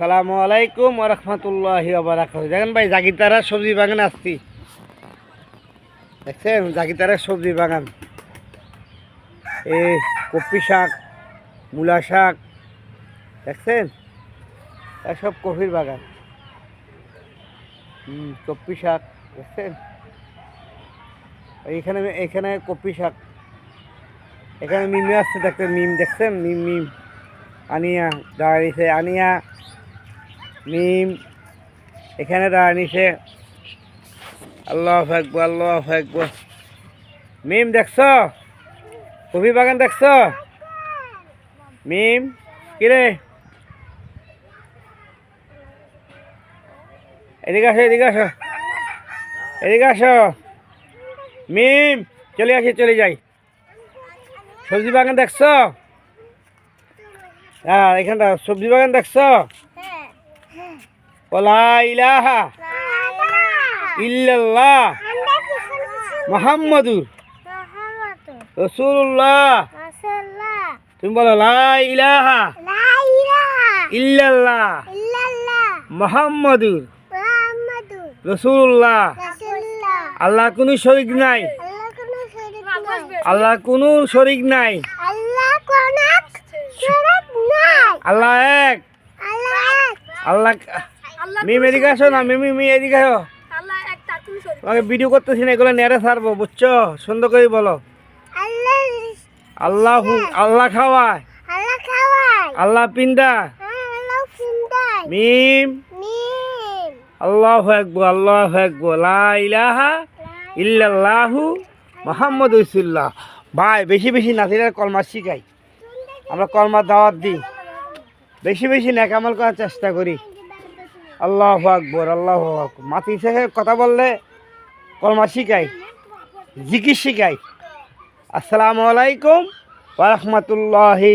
আসসালামু আলাইকুম ওয়া রাহমাতুল্লাহি ওয়া বারাকাতুহু। দেখেন ভাই জাগিতারা সবজি বাগানে আসছি। দেখছেন জাগিতারা সবজি বাগান, এই কপি শাক, মূলা শাক, দেখছেন এসব কপির বাগান। কপি শাক দেখছেন, এইখানে এখানে কপি শাক, এখানে মিমে আসছে দেখছেন, মিম দেখছেন, মিম মিম আনিয়া দাঁড়িয়েছে, আনিয়া মিম এখানে দাঁড়িয়েছে। আল্লাহু আকবার, আল্লাহু আকবার। মিম দেখছ কফি বাগান দেখছ? মিম কিরে এদিকে আসো, এদিকে আসো, এদিকে আসো। মিম চলে আসি, চলে যাই। সবজি বাগান দেখছ? হ্যাঁ এখানটা সবজি বাগান দেখছ? লা ইলাহা ইল্লাল্লাহ মুহাম্মাদুর রাসূলুল্লাহ। তুমি বলো লা ইলাহা ইল্লাল্লাহ মুহাম্মাদুর রাসূলুল্লাহ। আল্লাহ কোনো শরীক নাই, আল্লাহ কোনো শরীক নাই, আল্লাহ এক। আল্লাহ মিম এদিকে আসো না, মিমি এদিকে আসো। তোমাকে ভিডিও করতেছি না, এগুলো নেড়ে ছাড়বো বুঝছো? সুন্দর করে বলো আল্লাহ। আল্লাহ খাওয়ায়, আল্লাহ পিন্দা। মিম আল্লাহু আকবার, আল্লাহু আকবার। লা ইলাহা ইল্লাল্লাহু মুহাম্মাদুর রাসূলুল্লাহ। ভাই বেশি বেশি নাতিরা কলমা শিখাই, আমরা কলমার দাওয়াত দিই, বেশি বেশি নেক আমল করার চেষ্টা করি। আল্লাহু আকবার, আল্লাহু আকবার। মাতি থেকে কথা বললে কলমা শিখাই, জিকির শিখাই। আসসালামু আলাইকুম ওয়া রাহমাতুল্লাহি